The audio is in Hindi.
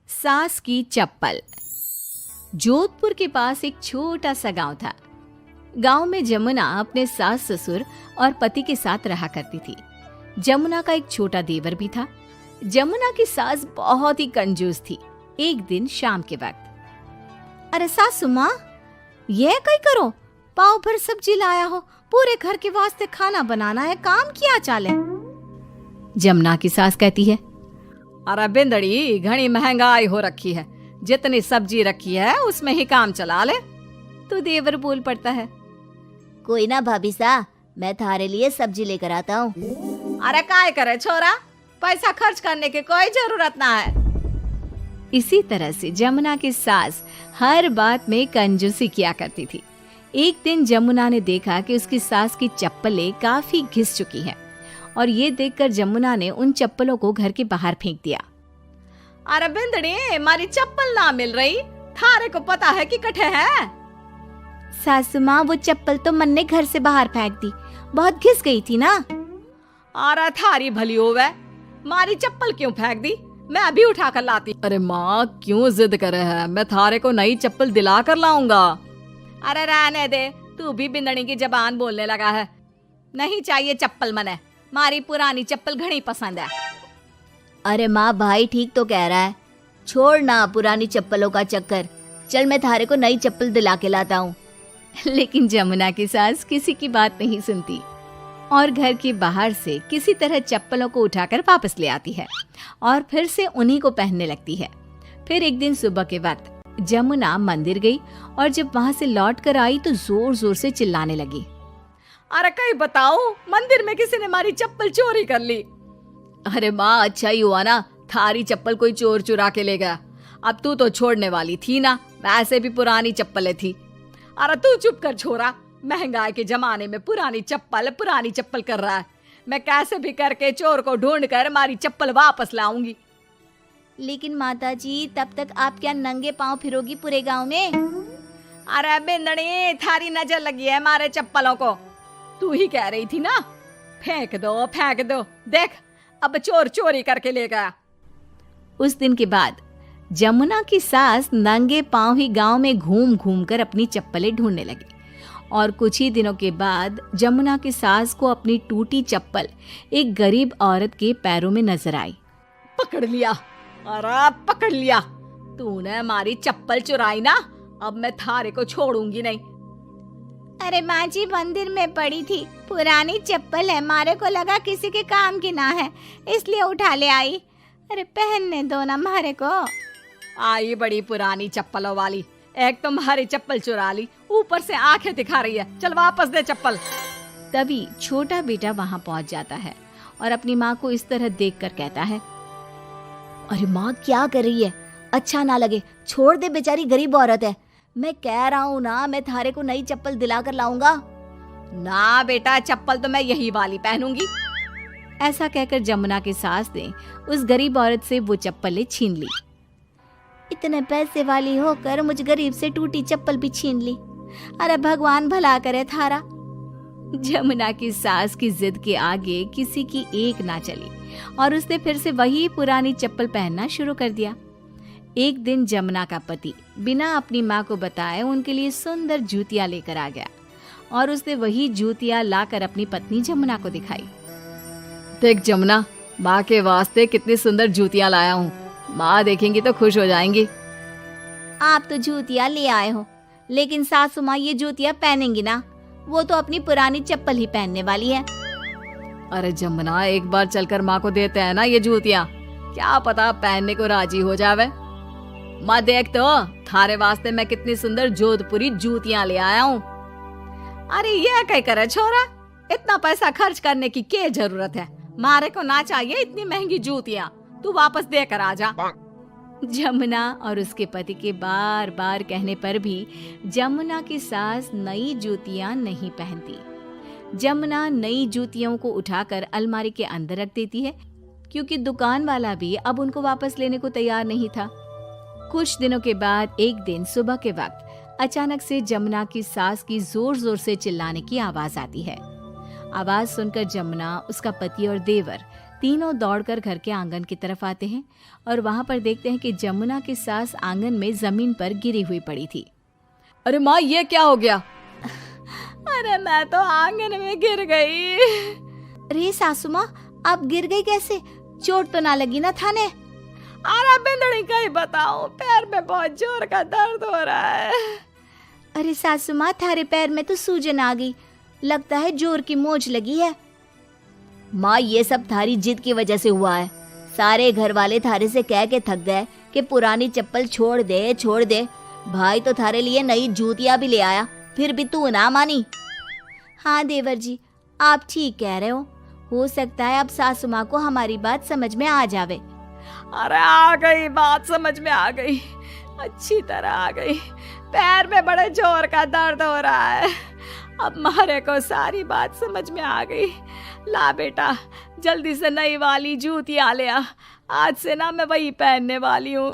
सास की चप्पल। जोधपुर के पास एक छोटा सा गांव था। गांव में जमुना अपने सास ससुर और पति के साथ रहा करती थी। जमुना का एक छोटा देवर भी था। जमुना की सास बहुत ही कंजूस थी। एक दिन शाम के वक्त, अरे सासू माँ, ये कहीं करो, पाव भर सब्जी लाया हो, पूरे घर के वास्ते खाना बनाना है, काम किया चाले। जमुना की सास कहती है, अरे बिंदड़ी, घनी महंगाई हो रखी है, जितनी सब्जी रखी है उसमें ही काम चला ले। तो देवर बोल पड़ता है, कोई ना भाभी सा, मैं थारे लिए सब्जी लेकर आता हूँ। अरे काय करे छोरा, पैसा खर्च करने की कोई जरूरत ना है। इसी तरह से जमुना की सास हर बात में कंजूसी किया करती थी। एक दिन जमुना ने देखा कि उसकी सास की चप्पलें काफी घिस चुकी हैं और ये देखकर जमुना ने उन चप्पलों को घर के बाहर फेंक दिया। अरे बिंदड़ी, मारी चप्पल ना मिल रही, थारे को पता है कि कठे है। सासू माँ, वो चप्पल तो मन ने घर से बाहर फेंक दी, बहुत घिस गई थी ना। अरे थारी भली होवे, मारी चप्पल क्यों फेंक दी, मैं अभी उठा कर लाती। अरे माँ, क्यों जिद करे है, मैं थारे को नई चप्पल दिला कर लाऊंगा। अरे रहने दे, तू भी बिंदड़ी की जबान बोलने लगा है। नहीं चाहिए चप्पल मने, मारी पुरानी चप्पल घनी पसंद है। अरे माँ, भाई ठीक तो कह रहा है, छोड़ ना पुरानी चप्पलों का चक्कर, चल मैं थारे को नई चप्पल दिला के लाता हूँ। लेकिन जमुना की सास किसी की बात नहीं सुनती और घर के बाहर से किसी तरह चप्पलों को उठाकर वापस ले आती है और फिर से उन्हीं को पहनने लगती है। फिर एक दिन सुबह के वक्त जमुना मंदिर गई और जब वहां से लौट कर आई तो जोर जोर से चिल्लाने लगी, अरे कहीं बताओ, मंदिर में किसी ने मारी चप्पल चोरी कर ली। अरे माँ, अच्छा ही हुआ ना, थारी चप्पल कोई चोर चुरा के ले गया। अब तू तो छोड़ने वाली थी ना, वैसे भी पुरानी चप्पलें थी। अरे तू चुप कर छोरा, महंगाई के जमाने में पुरानी चप्पल कर रहा है। मैं कैसे भी करके चोर को ढूंढ कर मारी चप्पल वापस लाऊंगी। लेकिन माता जी, तब तक आप क्या नंगे पांव फिरोगी पूरे गांव में? अरे बिंदड़ी, थारी नजर लगी है मारे चप्पलों को, तू ही कह रही थी ना, फेंक दो, देख अब चोर चोरी करके ले गया। उस दिन के बाद जमुना की सास नंगे पांव ही गांव में घूम घूम कर अपनी चप्पलें ढूंढने लगी और कुछ ही दिनों के बाद जमुना की सास को अपनी टूटी चप्पल एक गरीब औरत के पैरों में नजर आई। पकड़ लिया, अरे पकड़ लिया, तूने हमारी चप्पल चुराई ना, अब मैं थारे को छोड़ूंगी नहीं। अरे माँ जी, मंदिर में पड़ी थी, पुरानी चप्पल है, मारे को लगा किसी के काम की ना है, इसलिए उठा ले आई। अरे पहनने दो ना मारे को। आई बड़ी पुरानी चप्पलों वाली, एक तो हमारी चप्पल चुरा ली, ऊपर से आंखें दिखा रही है, चल वापस दे चप्पल। तभी छोटा बेटा वहां पहुंच जाता है और अपनी माँ को इस तरह देखकर कहता है, अरे माँ, क्या कर रही है, अच्छा ना लगे, छोड़ दे, बेचारी गरीब औरत है। मैं कह रहा हूँ ना, मैं थारे को नई चप्पल दिला कर लाऊंगा। ना बेटा, चप्पल तो मैं यही वाली पहनूंगी। ऐसा कहकर जमुना की सास ने उस गरीब औरत से वो चप्पलें छीन ली। इतने पैसे वाली होकर मुझ गरीब से टूटी चप्पल भी छीन ली। अरे भगवान भला करे थारा। जमुना की सास की जिद के आगे किसी की एक ना चली और उसने फिर से वही पुरानी चप्पल पहनना शुरू कर दिया। एक दिन जमुना का पति बिना अपनी माँ को बताए उनके लिए सुंदर जूतियां लेकर आ गया और उसने वही जूतियां लाकर अपनी पत्नी जमुना को दिखाई। देख जमुना, माँ के वास्ते कितनी सुंदर जूतियां लाया हूँ, माँ देखेंगी तो खुश हो जाएंगी। आप तो जूतियां ले आए हो, लेकिन सासू माँ ये जूतियां पहनेंगी ना, वो तो अपनी पुरानी चप्पल ही पहनने वाली है। अरे जमुना, एक बार चलकर माँ को देते हैं ना ये जूतियां, क्या पता पहनने को राजी हो जावे। माँ देख तो, थारे वास्ते मैं कितनी सुंदर जोधपुरी जूतियां ले आया हूँ। अरे ये क्या करे छोरा, इतना पैसा खर्च करने की क्या जरूरत है, मारे को ना चाहिए इतनी महंगी जूतियां, तू वापस देकर आ जा। जमुना और उसके पति के बार बार कहने पर भी जमुना की सास नई जूतियां नहीं पहनती। जमुना नई जूतियों को उठाकर अलमारी के अंदर रख देती है, क्योंकि दुकान वाला भी अब उनको वापस लेने को तैयार नहीं था। कुछ दिनों के बाद एक दिन सुबह के वक्त अचानक से जमुना की सास की जोर जोर से चिल्लाने की आवाज आती है। आवाज सुनकर जमुना, उसका पति और देवर तीनों दौड़कर घर के आंगन की तरफ आते हैं और वहां पर देखते हैं कि जमुना की सास आंगन में जमीन पर गिरी हुई पड़ी थी। अरे माँ, ये क्या हो गया? अरे मैं तो आंगन में गिर गई। अरे सासू माँ, आप गिर गई कैसे? चोट तो ना लगी ना थाने? अरे बिंदड़ी कहीं बताओ, पैर में बहुत जोर का दर्द हो रहा है। अरे सासू माँ, थारे पैर में तो सूजन आ गई, लगता है जोर की मोच लगी है। माँ, ये सब थारी जिद की वजह से हुआ है। सारे घर वाले थारे से कह के थक गए कि पुरानी चप्पल छोड़ दे छोड़ दे। भाई तो थारे लिए नई जूतियां भी ले आया, फिर भी तू ना मानी। हाँ देवर जी, आप ठीक कह रहे हो सकता है अब सासू माँ को हमारी बात समझ में आ जावे। अरे आ गई, बात समझ में आ गई, अच्छी तरह आ गई। पैर में बड़े जोर का दर्द हो रहा है। अब मारे को सारी बात समझ में आ गई। ला बेटा, जल्दी से नई वाली जूतियां ले आ। आज से ना मैं वही पहनने वाली हूँ।